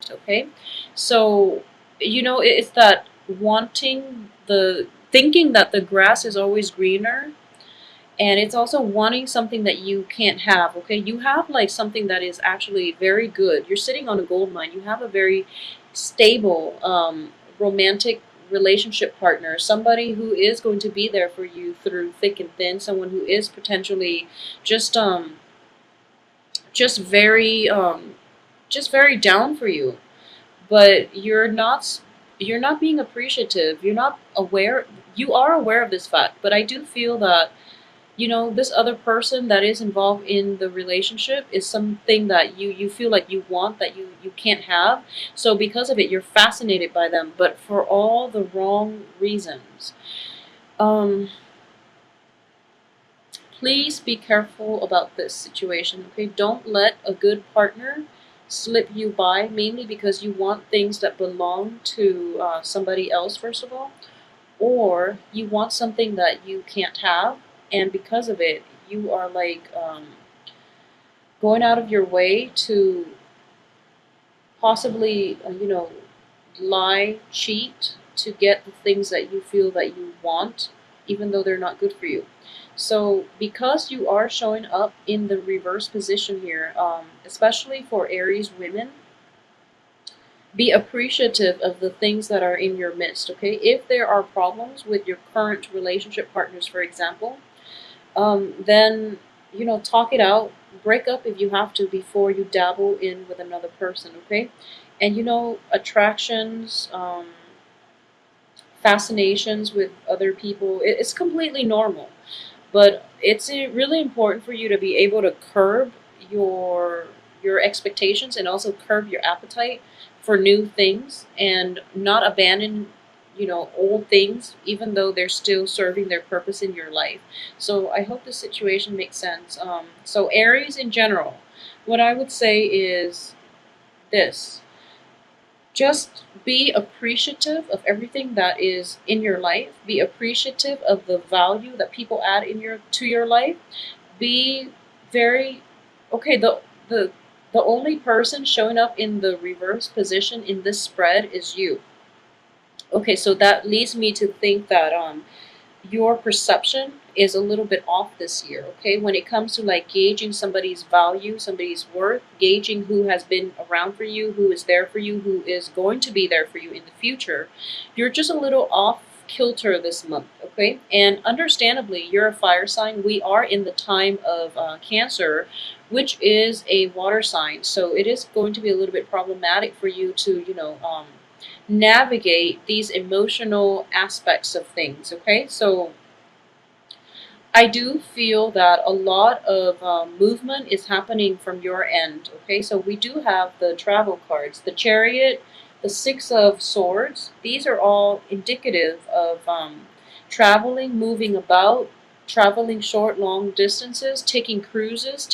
midst, okay? So, it's that thinking that the grass is always greener, and it's also wanting something that you can't have, okay? You have like something that is actually very good. You're sitting on a gold mine. You have a very stable, romantic relationship partner, somebody who is going to be there for you through thick and thin, someone who is potentially just um just very um just very down for you. But you're not being appreciative. You're not aware. You are aware of this fact, but I do feel that this other person that is involved in the relationship is something that you feel like you want, that you can't have. So because of it, you're fascinated by them, but for all the wrong reasons. um Please be careful about this situation, okay? Don't let a good partner slip you by, mainly because you want things that belong to somebody else, first of all, or you want something that you can't have, and because of it, you are like going out of your way to possibly, lie, cheat to get the things that you feel that you want, even though they're not good for you. So, because you are showing up in the reverse position here, especially for Aries women, be appreciative of the things that are in your midst, okay? If there are problems with your current relationship partners, for example, then talk it out, break up if you have to before you dabble in with another person, okay? And attractions, fascinations with other people, it's completely normal, but it's really important for you to be able to curb your your expectations and also curb your appetite for new things and not abandon old things, even though they're still serving their purpose in your life. So I hope this situation makes sense. So Aries in general, what I would say is this: just be appreciative of everything that is in your life. Be appreciative of the value that people add to your life. Be very okay. The only person showing up in the reverse position in this spread is you. Okay, so that leads me to think that your perception is a little bit off this year, okay? When it comes to like gauging somebody's value, somebody's worth, gauging who has been around for you, who is there for you, who is going to be there for you in the future, you're just a little off kilter this month, okay? And understandably, you're a fire sign. We are in the time of Cancer, which is a water sign. So it is going to be a little bit problematic for you to, navigate these emotional aspects of things, okay? So I do feel that a lot of movement is happening from your end, okay? So we do have the travel cards, the Chariot, the Six of Swords. These are all indicative of traveling, moving about, traveling short, long distances, taking cruises,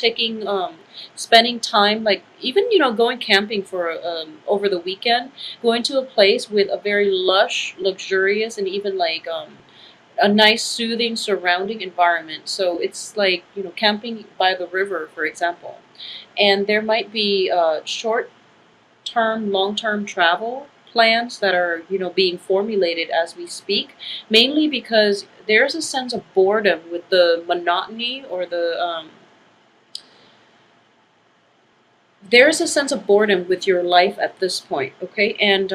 spending time, like even, going camping for over the weekend, going to a place with a very lush, luxurious, and even like a nice soothing surrounding environment. So it's like camping by the river, for example. And there might be short term, long term travel plans that are being formulated as we speak, mainly because there's a sense of boredom with the monotony, or there's a sense of boredom with your life at this point, okay? And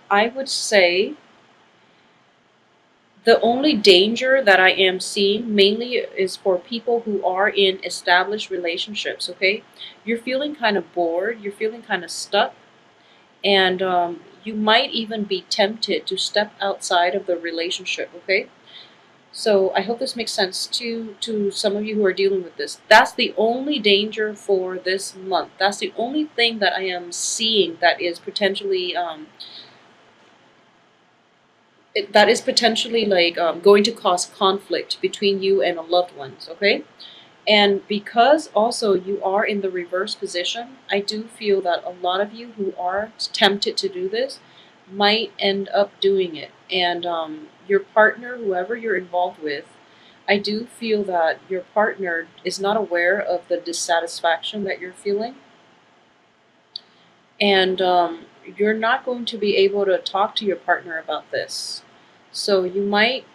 I would say the only danger that I am seeing mainly is for people who are in established relationships, okay? You're feeling kind of bored, you're feeling kind of stuck, and you might even be tempted to step outside of the relationship, okay? So I hope this makes sense to some of you who are dealing with this. That's the only danger for this month. That's the only thing that I am seeing that is potentially like going to cause conflict between you and a loved ones, okay? And because also you are in the reverse position, I do feel that a lot of you who are tempted to do this might end up doing it. And your partner, whoever you're involved with, I do feel that your partner is not aware of the dissatisfaction that you're feeling. And you're not going to be able to talk to your partner about this. So you might,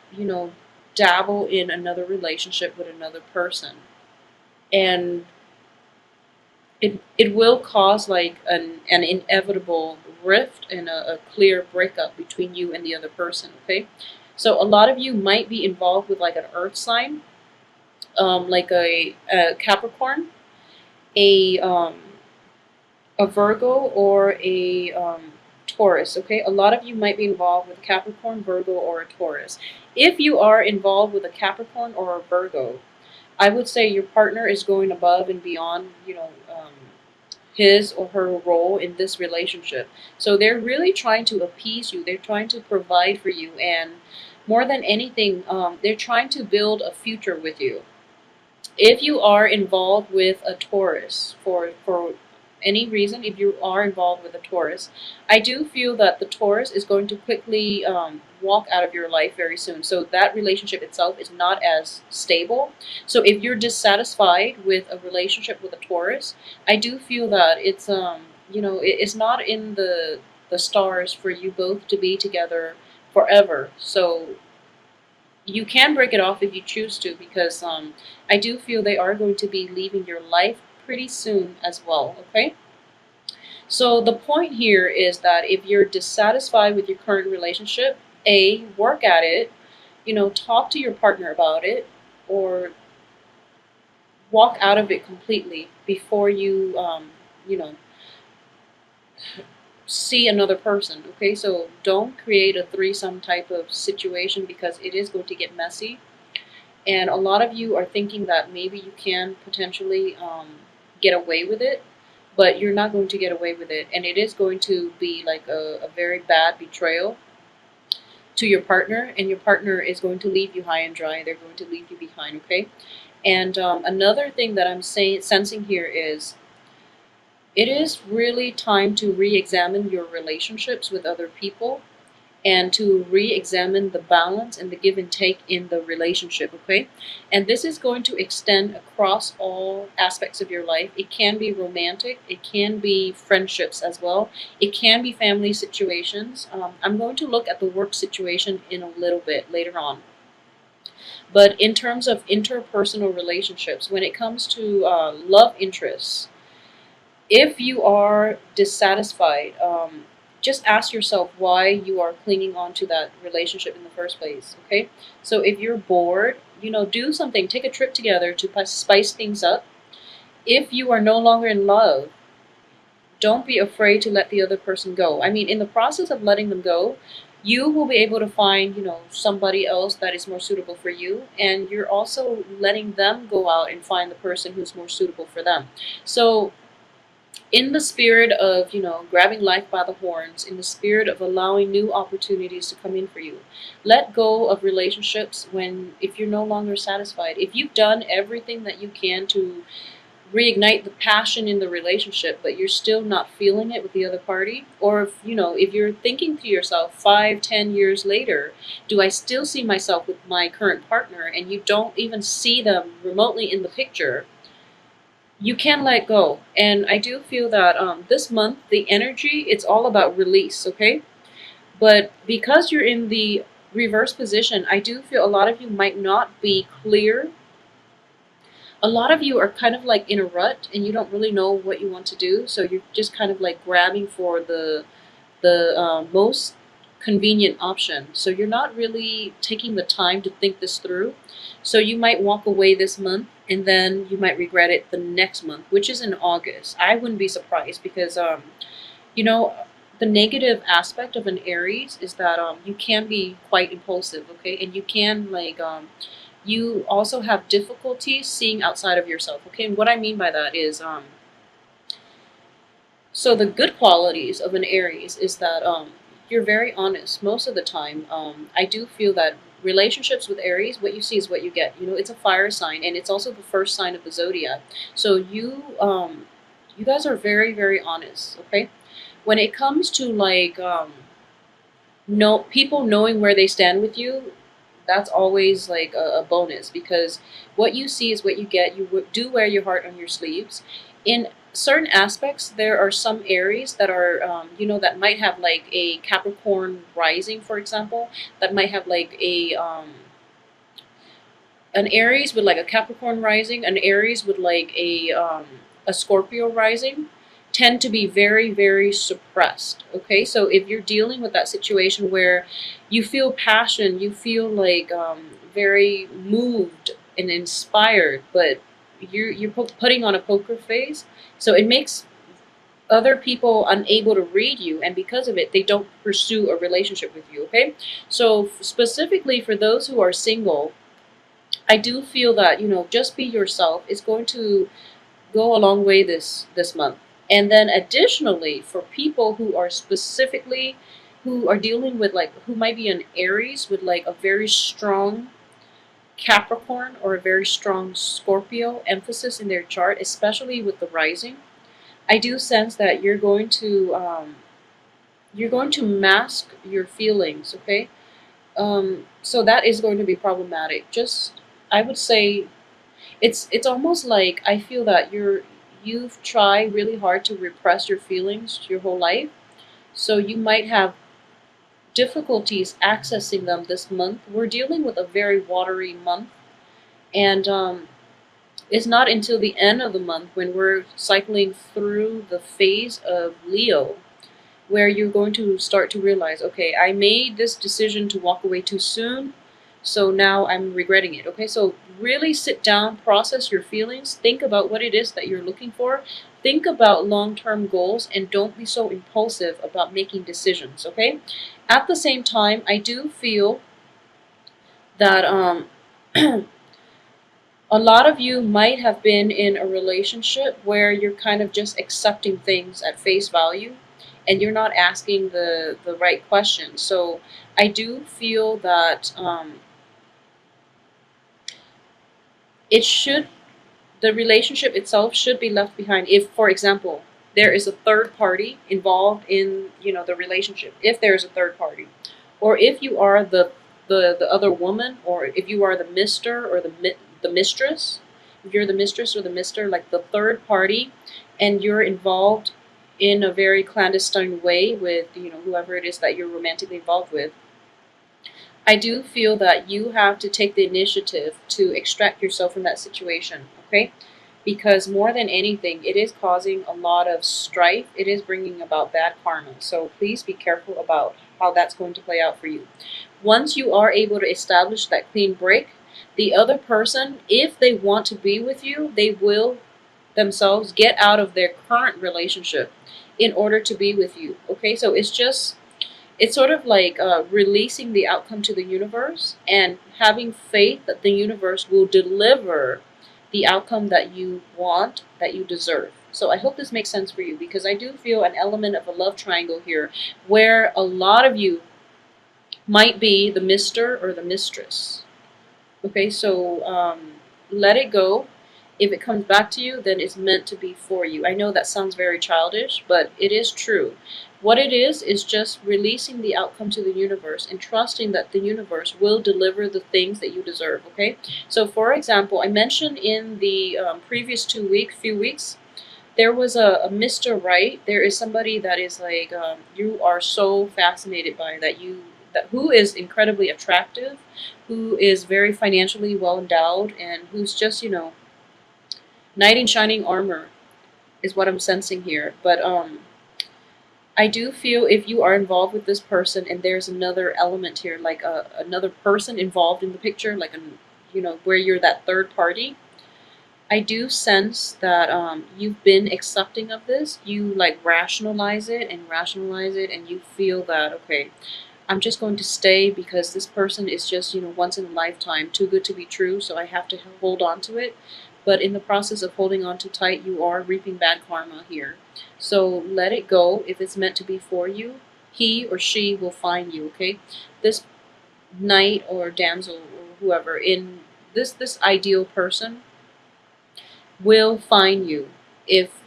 dabble in another relationship with another person. And it will cause like an inevitable rift and a clear breakup between you and the other person, okay? So a lot of you might be involved with like an earth sign, like a Capricorn, a um, a Virgo, or a Taurus. Okay, a lot of you might be involved with a Capricorn, Virgo, or a Taurus. If you are involved with a Capricorn or a Virgo, I would say your partner is going above and beyond, his or her role in this relationship. So they're really trying to appease you. They're trying to provide for you, and more than anything, they're trying to build a future with you. If you are involved with a Taurus, for any reason, if you are involved with a Taurus, I do feel that the Taurus is going to quickly walk out of your life very soon. So that relationship itself is not as stable. So if you're dissatisfied with a relationship with a Taurus, I do feel that it's not in the stars for you both to be together forever. So you can break it off if you choose to, because I do feel they are going to be leaving your life pretty soon as well, okay? So the point here is that if you're dissatisfied with your current relationship, A, work at it, talk to your partner about it, or walk out of it completely before you know, see another person, okay? So don't create a threesome type of situation, because it is going to get messy. And a lot of you are thinking that maybe you can potentially get away with it, but you're not going to get away with it. And it is going to be like a very bad betrayal to your partner, and your partner is going to leave you high and dry. They're going to leave you behind, okay? And another thing that I'm sensing here is it is really time to re examine your relationships with other people, and to re-examine the balance and the give and take in the relationship, okay? And this is going to extend across all aspects of your life. It can be romantic, it can be friendships as well, it can be family situations. I'm going to look at the work situation in a little bit later on. But in terms of interpersonal relationships, when it comes to love interests, if you are dissatisfied, just ask yourself why you are clinging on to that relationship in the first place, okay? So if you're bored, do something. Take a trip together to spice things up. If you are no longer in love, don't be afraid to let the other person go. I mean, in the process of letting them go, you will be able to find, somebody else that is more suitable for you, and you're also letting them go out and find the person who's more suitable for them. So in the spirit of grabbing life by the horns, in the spirit of allowing new opportunities to come in for you, let go of relationships when if you're no longer satisfied. If you've done everything that you can to reignite the passion in the relationship, but you're still not feeling it with the other party, or if you're thinking to yourself 5-10 years later, do I still see myself with my current partner, and you don't even see them remotely in the picture, you can let go. And I do feel that this month, the energy, it's all about release, okay? But because you're in the reverse position, I do feel a lot of you might not be clear. A lot of you are kind of like in a rut, and you don't really know what you want to do. So you're just kind of like grabbing for the most convenient option. So you're not really taking the time to think this through. So you might walk away this month, and then you might regret it the next month, which is in August. I wouldn't be surprised, because you know the negative aspect of an Aries is that you can be quite impulsive, okay, and you can you also have difficulty seeing outside of yourself, okay. And what I mean by that is so the good qualities of an Aries is that you're very honest most of the time. I do feel that relationships with Aries, what you see is what you get. It's a fire sign, and it's also the first sign of the zodiac. So you guys are very, very honest, okay? When it comes to no people knowing where they stand with you, that's always like a bonus, because what you see is what you get. You do wear your heart on your sleeves. In certain aspects, there are some Aries that are, that might have like a Capricorn rising, for example, that might have like an Aries with like a Capricorn rising, an Aries with like a Scorpio rising, tend to be very, very suppressed. Okay, so if you're dealing with that situation where you feel passion, you feel like very moved and inspired, but you're putting on a poker face, so it makes other people unable to read you, and because of it they don't pursue a relationship with you. Okay, so specifically for those who are single, I do feel that, just be yourself is going to go a long way this month. And then additionally, for people who are specifically who are dealing with like who might be an Aries with like a very strong Capricorn or a very strong Scorpio emphasis in their chart, especially with the rising, I do sense that you're going to mask your feelings. Okay, so that is going to be problematic. Just I would say it's almost like I feel that you've tried really hard to repress your feelings your whole life, so you might have difficulties accessing them this month. We're dealing with a very watery month, and it's not until the end of the month when we're cycling through the phase of Leo where you're going to start to realize, okay, I made this decision to walk away too soon, so now I'm regretting it. Okay, so really sit down, process your feelings, think about what it is that you're looking for, think about long term goals, and don't be so impulsive about making decisions. Okay, at the same time, I do feel that a lot of you might have been in a relationship where you're kind of just accepting things at face value and you're not asking the right questions. So I do feel that it should the relationship itself should be left behind if, for example, there is a third party involved in the relationship. If there is a third party, or if you are the other woman, or if you are the mister or the mistress, if you're the mistress or the mister, like the third party, and you're involved in a very clandestine way with whoever it is that you're romantically involved with, I do feel that you have to take the initiative to extract yourself from that situation, okay? Because more than anything, it is causing a lot of strife. It is bringing about bad karma. So please be careful about how that's going to play out for you. Once you are able to establish that clean break, the other person, if they want to be with you, they will themselves get out of their current relationship in order to be with you, okay? So it's sort of like releasing the outcome to the universe and having faith that the universe will deliver the outcome that you want, that you deserve. So I hope this makes sense for you, because I do feel an element of a love triangle here where a lot of you might be the mister or the mistress. Okay, so let it go. If it comes back to you, then it's meant to be for you. I know that sounds very childish, but it is true. What it is just releasing the outcome to the universe and trusting that the universe will deliver the things that you deserve, okay? So, for example, I mentioned in the previous few weeks, there was a Mr. Right. There is somebody that is like you are so fascinated by, that who is incredibly attractive, who is very financially well endowed, and who's just knight in shining armor is what I'm sensing here. But I do feel if you are involved with this person and there's another element here, like another person involved in the picture, like where you're that third party, I do sense that you've been accepting of this. You like rationalize it and rationalize it, and you feel that, okay, I'm just going to stay because this person is just, once in a lifetime, too good to be true, so I have to hold on to it. But in the process of holding on too tight, you are reaping bad karma here. So let it go. If it's meant to be for you, he or she will find you, okay? This knight or damsel or whoever in this ideal person will find you if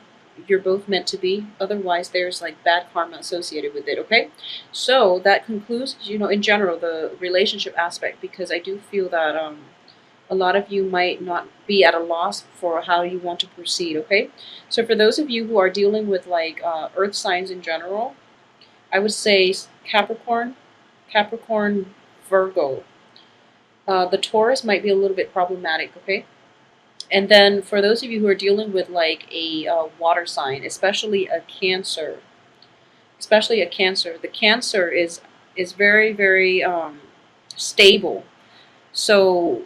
you're both meant to be. Otherwise, there's like bad karma associated with it, okay? So that concludes, in general, the relationship aspect, because I do feel that A lot of you might not be at a loss for how you want to proceed, okay? So for those of you who are dealing with like earth signs in general, I would say Capricorn, Capricorn, Virgo. The Taurus might be a little bit problematic, okay? And then for those of you who are dealing with like a water sign, especially a Cancer, the Cancer is very very stable. So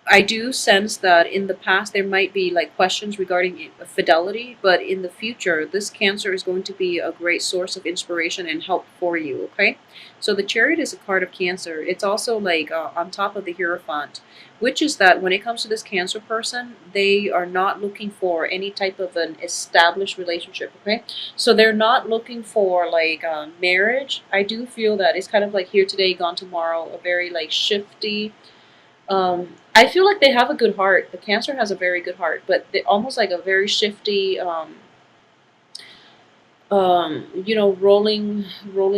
I do sense that in the past there might be like questions regarding fidelity, but in the future, this Cancer is going to be a great source of inspiration and help for you. Okay, so the Chariot is a card of Cancer. It's also like on top of the Hierophant, which is that when it comes to this Cancer person, they are not looking for any type of an established relationship. Okay, so they're not looking for like marriage. I do feel that it's kind of like here today, gone tomorrow, a very like shifty. I feel like they have a good heart. The Cancer has a very good heart, but they almost like a very shifty, rolling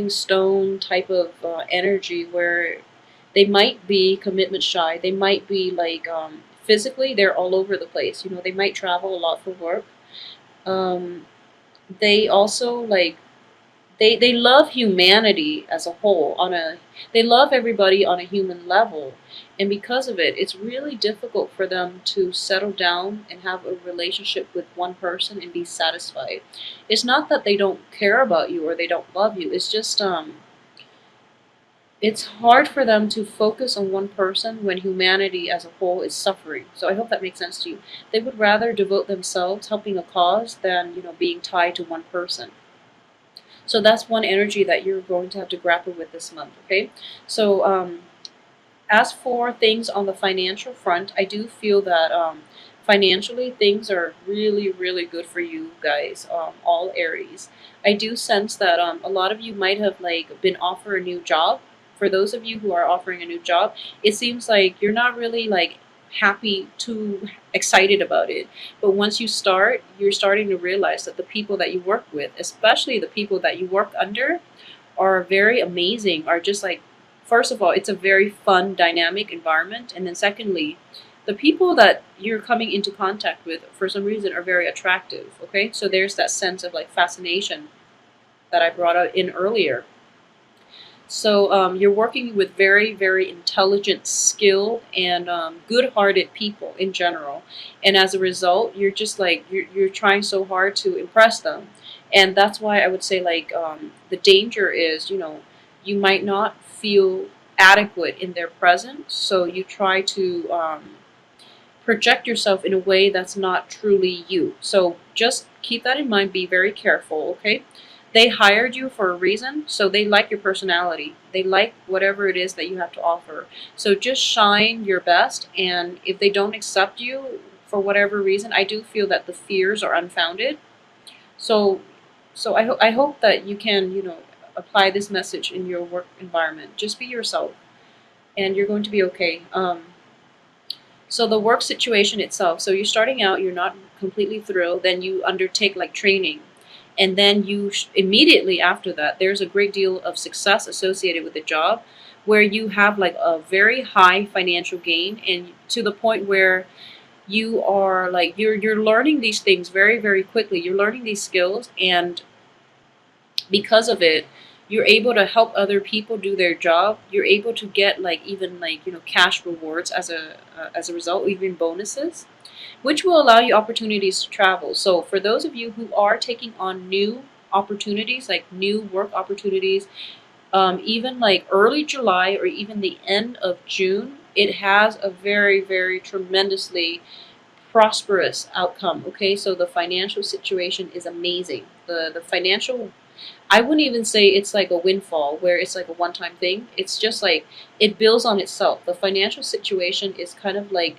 stone type of energy where they might be commitment shy. They might be like physically, they're all over the place. They might travel a lot for work. Um, they also like they love humanity as a whole they love everybody on a human level, and because of it, it's really difficult for them to settle down and have a relationship with one person and be satisfied. It's not that they don't care about you or they don't love you. It's just it's hard for them to focus on one person when humanity as a whole is suffering. So I hope that makes sense to you. They would rather devote themselves helping a cause than being tied to one person. So that's one energy that you're going to have to grapple with this month, okay? So as for things on the financial front, I do feel that financially things are really, really good for you guys, all Aries. I do sense that a lot of you might have like been offered a new job. For those of you who are offering a new job, it seems like you're not really like happy, too excited about it. But once you start, you're starting to realize that the people that you work with, especially the people that you work under, are very amazing, are just like, first of all, it's a very fun, dynamic environment. And then secondly, the people that you're coming into contact with for some reason are very attractive. Okay, so there's that sense of like fascination that I brought out in earlier. So you're working with very, very intelligent, skilled, and good-hearted people in general. And as a result, you're just like you're trying so hard to impress them. And that's why I would say like the danger is, you might not feel adequate in their presence. So you try to project yourself in a way that's not truly you. So just keep that in mind. Be very careful, okay? They hired you for a reason, so they like your personality. They like whatever it is that you have to offer. So just shine your best, and if they don't accept you for whatever reason, I do feel that the fears are unfounded. So, so I hope that you can, apply this message in your work environment. Just be yourself, and you're going to be okay. So the work situation itself, so you're starting out, you're not completely thrilled, then you undertake like training. And then immediately after that, there's a great deal of success associated with the job where you have like a very high financial gain, and to the point where you are like you're learning these things very, very quickly. You're learning these skills, and because of it, you're able to help other people do their job. You're able to get like even like cash rewards as a result, even bonuses, which will allow you opportunities to travel. So for those of you who are taking on new opportunities, like new work opportunities, even like early July or even the end of June, it has a very, very tremendously prosperous outcome. Okay, so the financial situation is amazing. The financial, I wouldn't even say it's like a windfall where it's like a one-time thing. It's just like it builds on itself. The financial situation is kind of like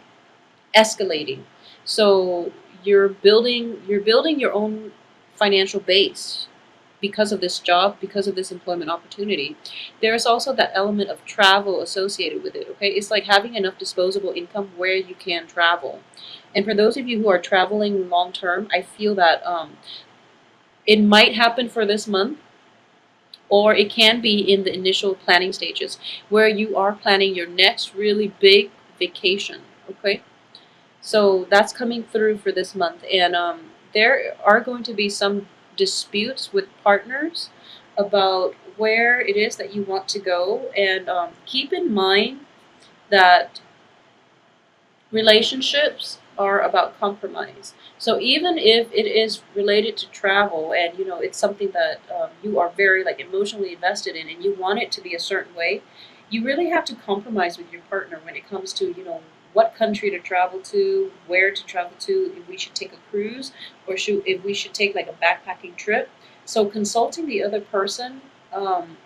escalating. So you're building your own financial base because of this job, because of this employment opportunity. There's also that element of travel associated with it. Okay, it's like having enough disposable income where you can travel. And for those of you who are traveling long term, I feel that it might happen for this month, or it can be in the initial planning stages where you are planning your next really big vacation. Okay, so that's coming through for this month, and there are going to be some disputes with partners about where it is that you want to go, and keep in mind that relationships are about compromise. So even if it is related to travel, and it's something that you are very like emotionally invested in, and you want it to be a certain way, you really have to compromise with your partner when it comes to what country to travel to, where to travel to, if we should take a cruise, or if we should take like a backpacking trip. So consulting the other person, um,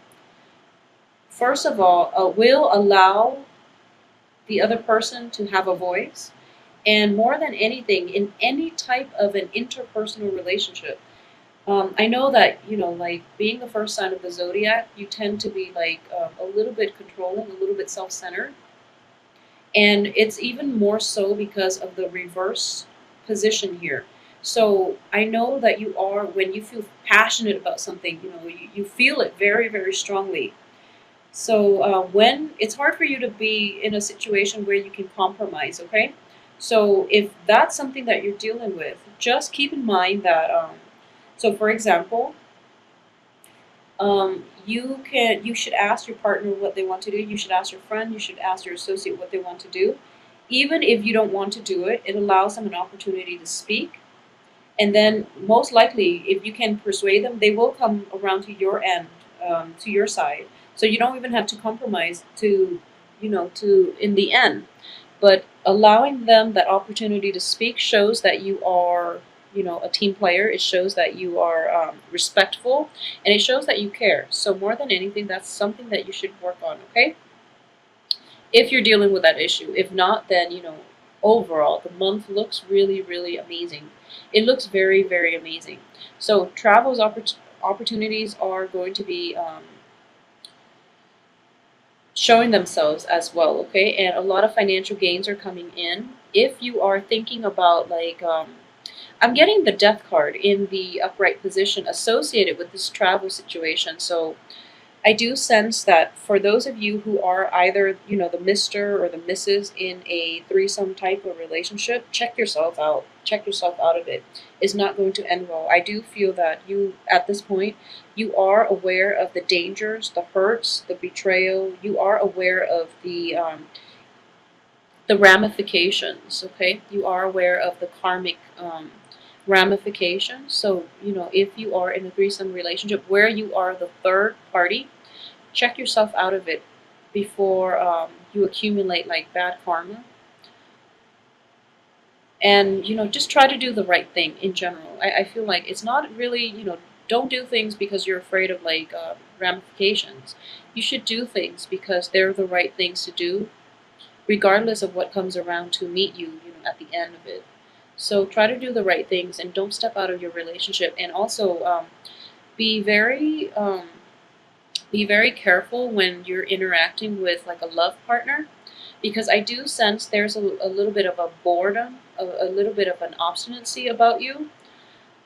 first of all, will allow the other person to have a voice. And more than anything, in any type of an interpersonal relationship, I know that, like being the first sign of the zodiac, you tend to be like a little bit controlling, a little bit self centered. And it's even more so because of the reverse position here. So I know that you are, when you feel passionate about something, you feel it very, very strongly. So when it's hard for you to be in a situation where you can compromise, okay? So if that's something that you're dealing with, just keep in mind that. So for example, you should ask your partner what they want to do. You should ask your friend. You should ask your associate what they want to do. Even if you don't want to do it, it allows them an opportunity to speak, and then most likely, if you can persuade them, they will come around to your end, to your side. So you don't even have to compromise to in the end. But allowing them that opportunity to speak shows that you are, a team player. It shows that you are respectful, and it shows that you care. So more than anything, that's something that you should work on. Okay, if you're dealing with that issue. If not, then overall the month looks really, really amazing. It looks very, very amazing. So travel's opportunities are going to be showing themselves as well. Okay, and a lot of financial gains are coming in. If you are thinking about like I'm getting the death card in the upright position associated with this travel situation. So I do sense that for those of you who are either, the Mr. or the Mrs. in a threesome type of relationship, check yourself out. Check yourself out of it. It's not going to end well. I do feel that you, at this point, you are aware of the dangers, the hurts, the betrayal. You are aware of the ramifications. Okay, you are aware of the karmic ramifications. So if you are in a threesome relationship where you are the third party, check yourself out of it before you accumulate like bad karma. And just try to do the right thing in general. I feel like it's not really, don't do things because you're afraid of like ramifications. You should do things because they're the right things to do, regardless of what comes around to meet you, at the end of it. So try to do the right things and don't step out of your relationship. And also be very be very careful when you're interacting with like a love partner, because I do sense there's a little bit of a boredom, a little bit of an obstinacy about you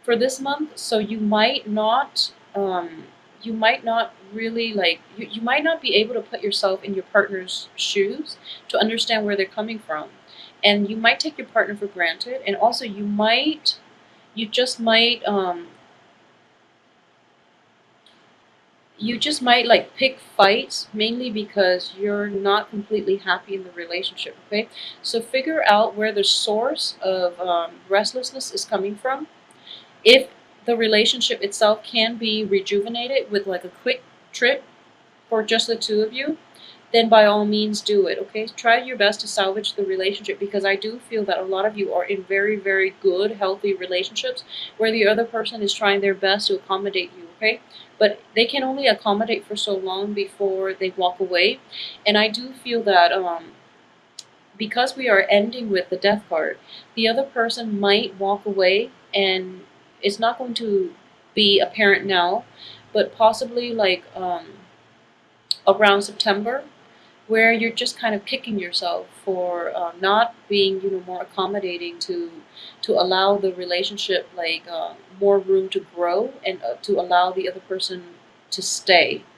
for this month. So you might not really like you might not be able to put yourself in your partner's shoes to understand where they're coming from, and you might take your partner for granted, and also you just might like pick fights mainly because you're not completely happy in the relationship. Okay, so figure out where the source of restlessness is coming from. If the relationship itself can be rejuvenated with like a quick trip for just the two of you, then by all means do it. Okay, try your best to salvage the relationship, because I do feel that a lot of you are in very, very good, healthy relationships where the other person is trying their best to accommodate you. Okay, but they can only accommodate for so long before they walk away. And I do feel that because we are ending with the death card, the other person might walk away, and it's not going to be apparent now, but possibly like around September, where you're just kind of kicking yourself for not being more accommodating to allow the relationship like more room to grow, and to allow the other person to stay.